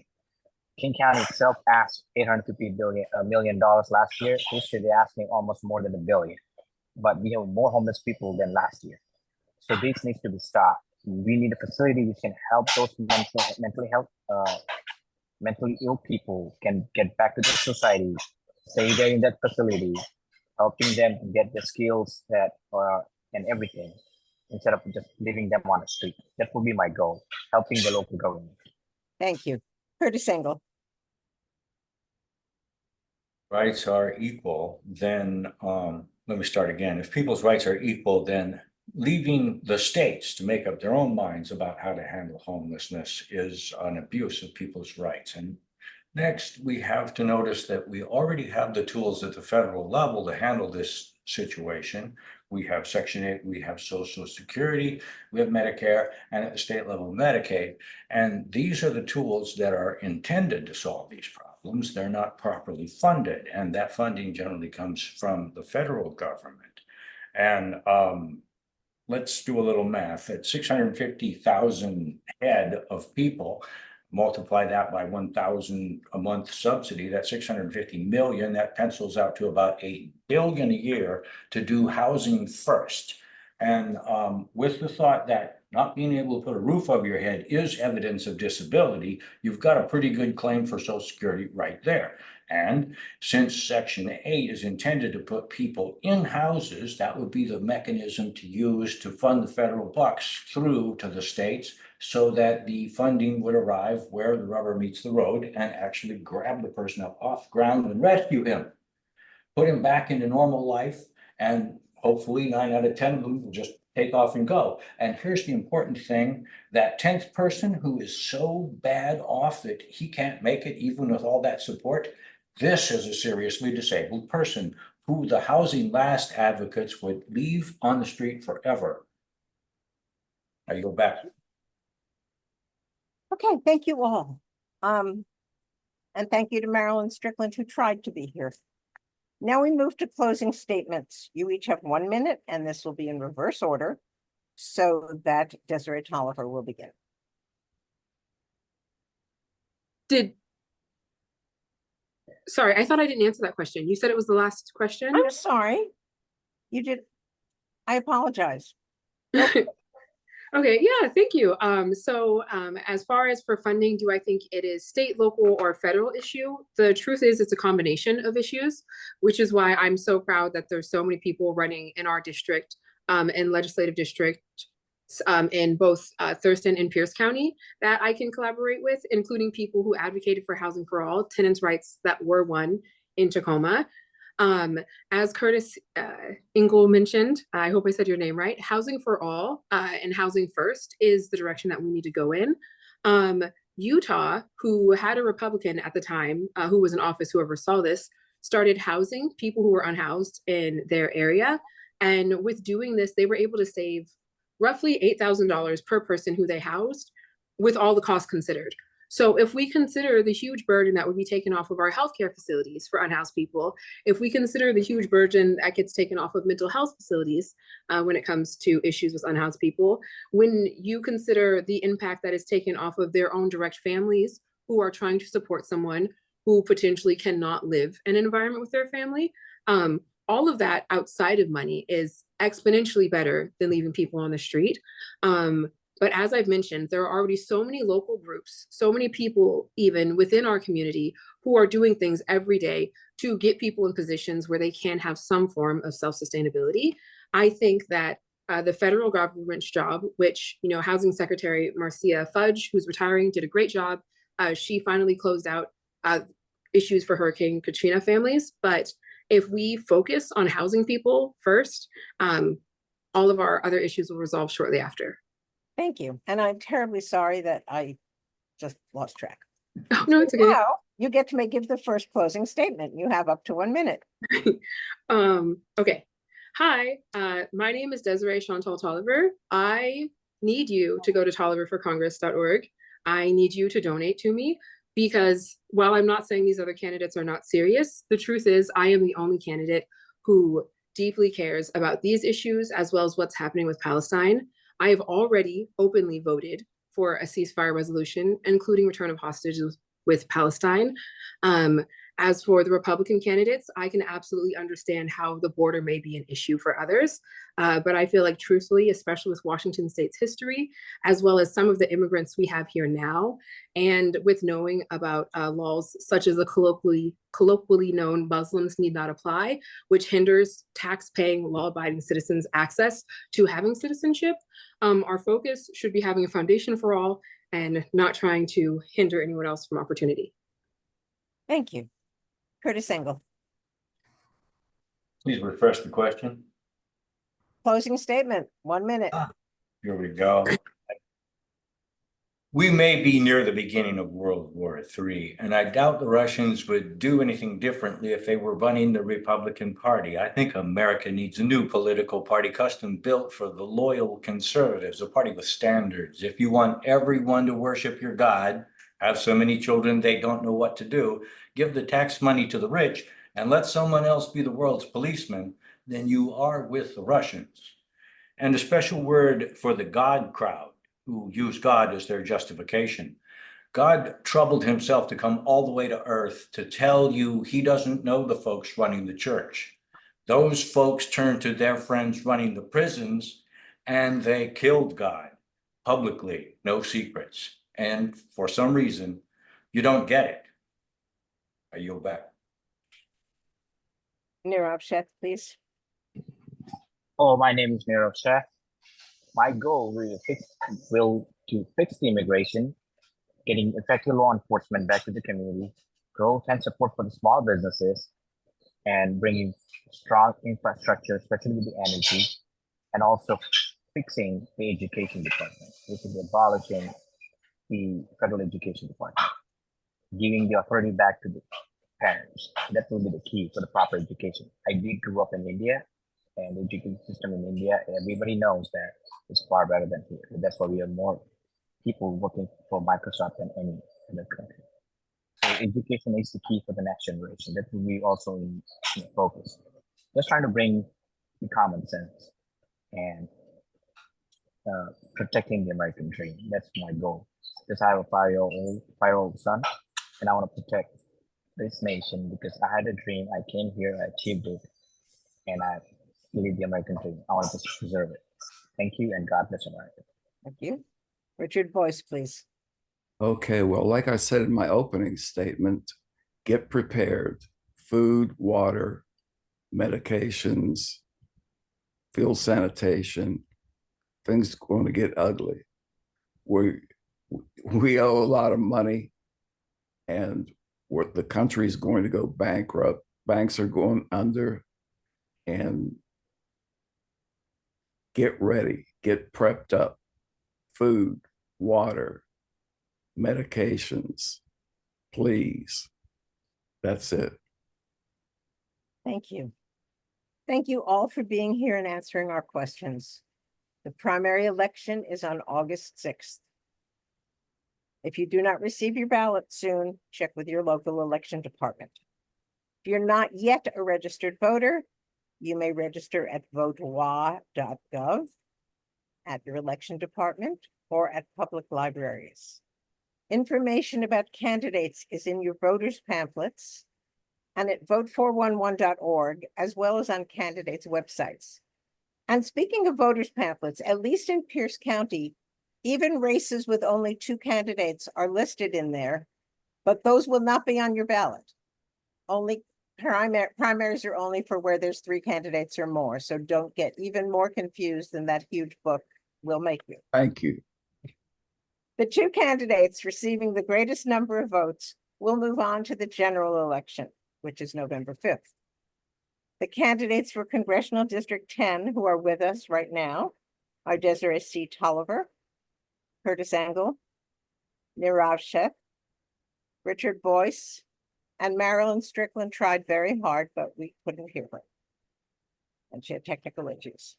King County itself asked $850 million last year. This year, they're asking almost more than $1 billion. But we have more homeless people than last year. So this needs to be stopped. We need a facility which can help those mentally ill people can get back to the society, stay there in that facility, helping them to get the skills that and everything, instead of just leaving them on the street. That would be my goal, helping the local government. Thank you. Kurtis Engle. Rights are equal, then let me start again. If people's rights are equal, then leaving the states to make up their own minds about how to handle homelessness is an abuse of people's rights. And next, we have to notice that we already have the tools at the federal level to handle this situation. We have Section 8, we have Social Security, we have Medicare, and at the state level, Medicaid. And these are the tools that are intended to solve these problems. They're not properly funded, and that funding generally comes from the federal government. And let's do a little math. At 650,000 head of people, multiply that by 1,000 a month subsidy, that's 650 million. That pencils out to about $8 billion a year to do housing first. And with the thought that not being able to put a roof over your head is evidence of disability, you've got a pretty good claim for Social Security right there. And since Section 8 is intended to put people in houses, that would be the mechanism to use to fund the federal bucks through to the states, so that the funding would arrive where the rubber meets the road and actually grab the person up off the ground and rescue him, put him back into normal life, and hopefully 9 out of 10 of them will just take off and go. And here's the important thing, that 10th person who is so bad off that he can't make it even with all that support, this is a seriously disabled person who the Housing Last advocates would leave on the street forever. Now you go back. Okay, thank you all. And thank you to Marilyn Strickland, who tried to be here. Now we move to closing statements. You each have 1 minute, and this will be in reverse order so that Desirée Toliver will begin. Sorry, I thought I didn't answer that question. You said it was the last question? I'm sorry. You did. I apologize. Okay, yeah, thank you. As far as for funding, do I think it is state, local, or federal issue? The truth is it's a combination of issues, which is why I'm so proud that there's so many people running in our district and legislative district in both Thurston and Pierce County that I can collaborate with, including people who advocated for housing for all, tenants' rights that were won in Tacoma. As Kurtis Engle mentioned, I hope I said your name right, housing for all and housing first is the direction that we need to go in. Utah, who had a Republican at the time, who was in office, whoever saw this, started housing people who were unhoused in their area. And with doing this, they were able to save roughly $8,000 per person who they housed with all the costs considered. So if we consider the huge burden that would be taken off of our healthcare facilities for unhoused people, if we consider the huge burden that gets taken off of mental health facilities when it comes to issues with unhoused people, when you consider the impact that is taken off of their own direct families who are trying to support someone who potentially cannot live in an environment with their family, all of that outside of money is exponentially better than leaving people on the street. But as I've mentioned, there are already so many local groups, so many people even within our community who are doing things every day to get people in positions where they can have some form of self-sustainability. I think that the federal government's job, which, Housing Secretary Marcia Fudge, who's retiring, did a great job. She finally closed out issues for Hurricane Katrina families. But if we focus on housing people first, all of our other issues will resolve shortly after. Thank you. And I'm terribly sorry that I just lost track. Oh, no, it's okay. Now you get to give the first closing statement. You have up to 1 minute. Okay. Hi, my name is Desirée Chantal Toliver. I need you to go to toliverforcongress.org. I need you to donate to me because while I'm not saying these other candidates are not serious, the truth is I am the only candidate who deeply cares about these issues as well as what's happening with Palestine. I have already openly voted for a ceasefire resolution, including return of hostages with Palestine. As for the Republican candidates, I can absolutely understand how the border may be an issue for others. But I feel like truthfully, especially with Washington State's history, as well as some of the immigrants we have here now, and with knowing about laws such as the colloquially known Muslims need not apply, which hinders tax-paying, law-abiding citizens' access to having citizenship, our focus should be having a foundation for all and not trying to hinder anyone else from opportunity. Thank you. Kurtis Engle. Please refresh the question. Closing statement, 1 minute. Here we go. We may be near the beginning of World War III, and I doubt the Russians would do anything differently if they were running the Republican Party. I think America needs a new political party custom built for the loyal conservatives, a party with standards. If you want everyone to worship your God, have so many children they don't know what to do, give the tax money to the rich, and let someone else be the world's policeman, then you are with the Russians. And a special word for the God crowd, who use God as their justification. God troubled himself to come all the way to earth to tell you he doesn't know the folks running the church. Those folks turned to their friends running the prisons and they killed God publicly, no secrets. And for some reason, you don't get it. I yield back. Nirav, Sheth, please. Oh, my name is Nirav Sheth. My goal will to fix the immigration, getting effective law enforcement back to the community, growth and support for the small businesses, and bringing strong infrastructure, especially with the energy, and also fixing the education department, which is abolishing the federal education department, giving the authority back to the parents. That will be the key for the proper education. I did grow up in India, and the education system in India, everybody knows that it's far better than here. That's why we have more people working for Microsoft than any other country. So education is the key for the next generation. That will be also in focus. Just trying to bring the common sense and protecting the American dream. That's my goal. Because I have a 5-year-old son, and I want to protect this nation because I had a dream. I came here, I achieved it, and I believe the American dream. I want to just preserve it. Thank you, and God bless America. Thank you. Richard Boyce, please. Okay, well, like I said in my opening statement, get prepared. Food, water, medications, field sanitation, things are going to get ugly. We owe a lot of money, and the country is going to go bankrupt banks are going under, and get ready, get prepped up, food, water, medications, please. That's it. Thank you. Thank you all for being here and answering our questions. The primary election is on August 6th. If you do not receive your ballot soon, check with your local election department. If you're not yet a registered voter, you may register at votewa.gov, at your election department, or at public libraries. Information about candidates is in your voters' pamphlets and at vote411.org, as well as on candidates' websites. And speaking of voters' pamphlets, at least in Pierce County, even races with only 2 candidates are listed in there, but those will not be on your ballot. Only primaries are only for where there's 3 candidates or more, so don't get even more confused than that huge book will make you. Thank you. The 2 candidates receiving the greatest number of votes will move on to the general election, which is November 5th. The candidates for Congressional District 10 who are with us right now are Desirée C. Toliver, Kurtis Engle, Nirav Sheth, Richard Boyce, and Marilyn Strickland tried very hard, but we couldn't hear her. And she had technical issues.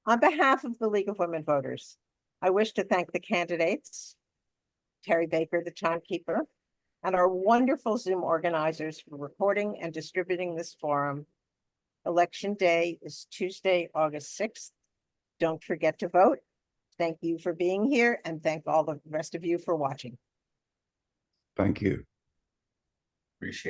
On behalf of the League of Women Voters, I wish to thank the candidates, Terry Baker, the timekeeper, and our wonderful Zoom organizers for recording and distributing this forum. Election day is Tuesday, August 6th. Don't forget to vote. Thank you for being here, and thank all the rest of you for watching. Thank you. Appreciate it.